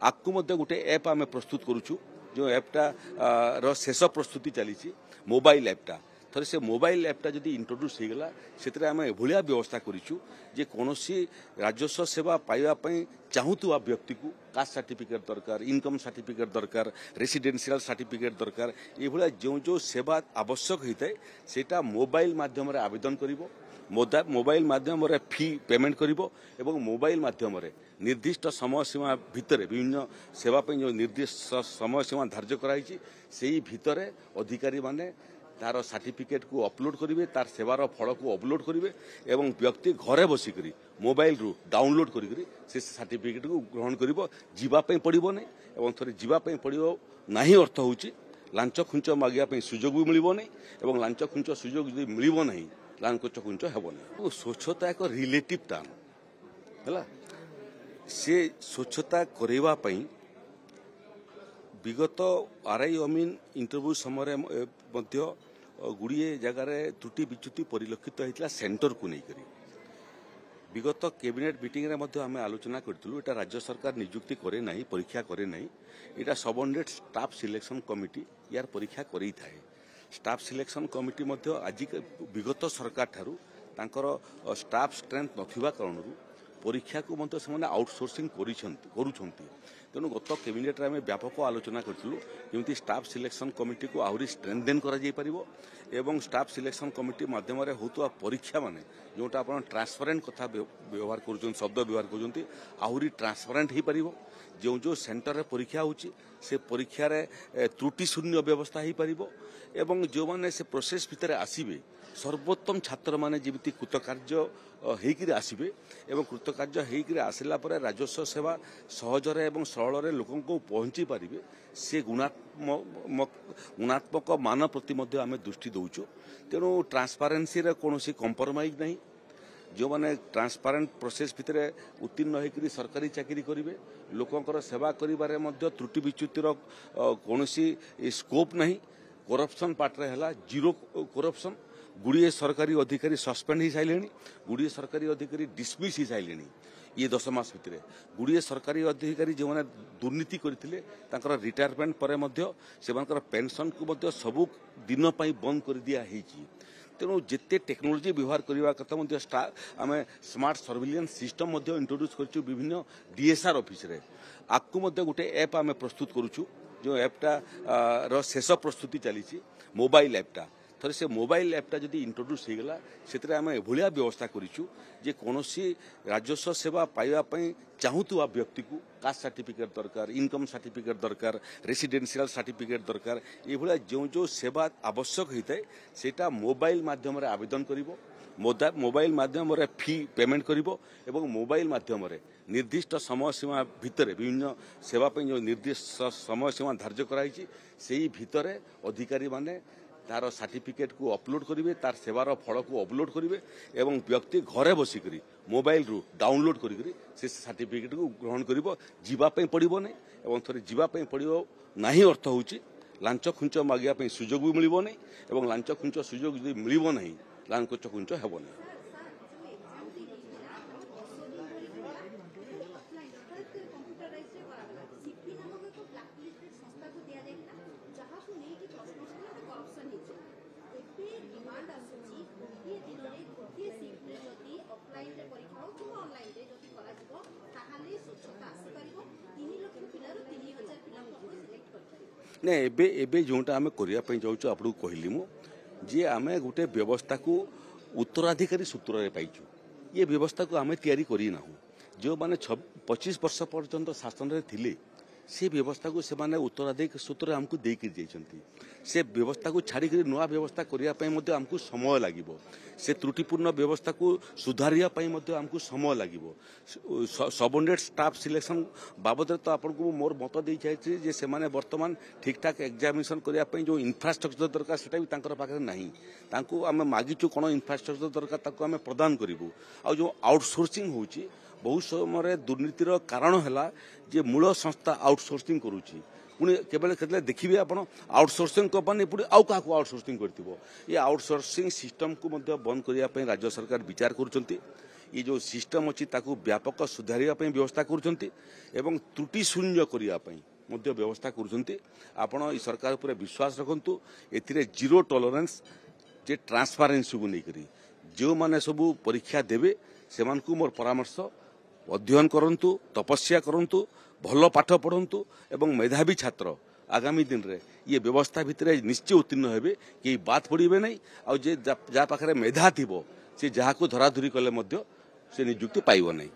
आकु गोटे ऐप आम प्रस्तुत करुचु जो ऐपटा शेष प्रस्तुति चली मोबाइल ऐपटा थरे से मोबाइल ऐपटा जदि इंट्रोड्यूस हो गला से आम एभलिया व्यवस्था करूँ जे कौनसी राजस्व सेवा पाइबापी चाहूवा व्यक्ति को कास्ट सर्टिफिकेट दरकार इनकम सर्टिफिकेट दरकार रेसिडेंशियल सर्टिफिकेट दरकार ये जो जो सेवा आवश्यक होता है सेटा मोबाइल माध्यम आवेदन करिवो मोबाइल माध्यम फी पेमेंट करिवो एवं मोबाइल माध्यम निर्दिष्ट समय सीमा भितर विभिन्न सेवा जो निर्दिष्ट समय सीमा धार्य कराई से भितर अधिकारी माने तार सर्टिफिकेट को अपलोड करेंगे तार सेवार फल को अपलोड करेंगे एवं व्यक्ति घरे बसिक मोबाइल रू डाउनलोड करी से सर्टिफिकेट को ग्रहण कर पड़ो नहीं एवं थे जावाई पड़ो ना अर्थ हूँ लांच खुंच मागे सुजोग भी मिल नहीं लांच खुंच सुजोग जो मिल नहीं लांच खुंच हेब नहीं स्वच्छता एक रिलेटिव टर्म है से स्वच्छता करने विगत आरआई अमीन इंटरव्यू समय गुड़िए जगार त्रुटि विच्युति परिलक्षित होता सेंटर को लेकर विगत कैबिनेट मीटिंग रे आम आलोचना करूँ यहाँ राज्य सरकार नियुक्ति करे ना परीक्षा करे ना यहाँ सबऑर्डिनेट स्टाफ सिलेक्शन कमिटी यार परीक्षा करें स्टाफ सिलेक्शन कमिटी आज विगत सरकार ठारू तांकर स्टाफ स्ट्रेंथ नथिबा कारणरू परीक्षा को से आउटसोर्सिंग करुछंती तेणु गत कैबिनेट में व्यापक आलोचना करूँ जमी स्टाफ सिलेक्शन कमिटी को आहरी स्ट्रेंथेन एवं स्टाफ सिलेक्शन कमिटी माध्यम होता परीक्षा माने जोटा आप ट्रांसपेरेंट कथा व्यवहार कर शब्द व्यवहार कर आहरी ट्रांसपेरेंट हो पार जो जो सेंटर परीक्षा होची से परीक्षा त्रुटि शून्य व्यवस्था हो पार एवं जो मैंने से प्रोसेस भितर आसवे सर्वोत्तम छात्र माने जमी कृतकार्य होकर आसवे एवं कृतकार्य होकर आसला राजस्व सेवा सहजरे एवं सरल लोकों को पहुँची पारे से गुणात्मक मान प्रति आम दृष्टि दौचु तेणु ट्रांसपारेन्सी कौन कंप्रोमाइज नहीं जो मैंने ट्रांसपारेंट प्रोसेस भितर उत्तीर्ण होकर सरकारी चाकरी करेंगे लोकंर सेवा करिबारे त्रुटि विच्युतिर कौन स्कोप नहीं करप्शन पार्टे है जीरो करप्शन गुड़िए सरकारी अधिकारी सस्पेंड हो सारे गुड़िए सरकारी अधिकारी डिसमिस हो सारे ये 10 मास भितर गुड़िए सरकारी अधिकारी जो मैंने दुर्नीति करते रिटायरमेंट पर पेंशन को सबु दिन बंद कर दिखाई तेणु जिते टेक्नोलोजी व्यवहार करने कथा आम स्मार्ट सर्विलेंस सिस्टम इंट्रोड्यूस कर विभिन्न डीएसआर ऑफिस रे आकु गोटे ऐप आम प्रस्तुत करुचु जो ऐपटा शेष प्रस्तुति चली मोबाइल ऐपटा थरे से मोबाइल ऐपटा जदि इंट्रोड्यूस हो गला से आम एभलिया व्यवस्था करूँ जे कौनसी राजस्व सेवा पाइबापी चाहूवा व्यक्ति को कास्ट सर्टिफिकेट दरकार इनकम सर्टिफिकेट दरकार रेसिडेंशियल सर्टिफिकेट दरकार ये जो जो सेवा आवश्यक होता है सेटा मोबाइल माध्यम आवेदन करिवो मोबाइल माध्यम फी पेमेंट करिवो एवं मोबाइल माध्यम निर्दिष्ट समय सीमा भितर विभिन्न सेवा जो निर्दिष्ट समय सीमा धार्य कराई से भितर अधिकारी माने तार सर्टिफिकेट को अपलोड करेंगे तार सेवार फल को अपलोड करेंगे एवं व्यक्ति घरे बसिक मोबाइल रू डाउनलोड करी से सर्टिफिकेट को ग्रहण कर पड़ो नहीं थे जावाई पड़ो ना अर्थ हूँ लांच खुंच मागे सुजोग भी मिल नहीं लांच खुंच सुजोग जो मिल नहीं लांच खुंच हेब नहीं नहीं एबे जोटा आम करने जाऊँ आपको कहली जे आम गोटे व्यवस्था को उत्तराधिकारी सूत्र में पाइचु ये व्यवस्था को आम तैयारी करना जो मैंने 25 वर्ष पर्यंत शासन में थिले से व्यवस्था को से उत्तराधिकारी सूत्र आमको देकर जाइछंती से व्यवस्था को छाड़ी नुआ व्यवस्था करने आमको समय लगे से त्रुटिपूर्ण व्यवस्था को सुधारिया आमको समय लगे सबऑर्डिनेट स्टाफ सिलेक्शन बाबद तो आपको मोर मत दे चाहिए से माने वर्तमान ठीक ठाक एग्जामिनेशन करने जो इंफ्रास्ट्रक्चर दरकार से पाखे ना आम मागिचु कौन इंफ्रास्ट्रक्चर दरकार आम प्रदान करूँ आ जो आउटसोर्सिंग होची बहुत समय दुर्नीतिर कारण है जे मूल संस्था आउटसोर्सिंग करुच्ची पुणी केवल देखिए आप आउटसोर्सिंग कंपनी पुणी आउ क्या आउटसोर्सिंग कर ये आउटसोर्सिंग सिस्टम को बंद करने राज्य सरकार विचार करुँच ये जो सिस्टम अच्छी व्यापक सुधारिया व्यवस्था करुँच एवं त्रुटि शून्य करने व्यवस्था करुँच आपण सरकार उपर विश्वास रखु ए जीरो टॉलरेंस जे ट्रांसपेरेंसी को लेकर जो माने सबू परीक्षा देवे से मोर परामर्श अध्ययन करंतु तपस्या करंतु भल पाठ पढ़ंतु एवं मेधावी छात्र आगामी दिन रे ये व्यवस्था भितर निश्चय उत्तीर्ण हेबे कि बात पड़े नहीं आ जे जा पाखरे मेधा थिबो से जहाँ को धराधुरी कले मध्य से नियुक्ति पाइब नहीं।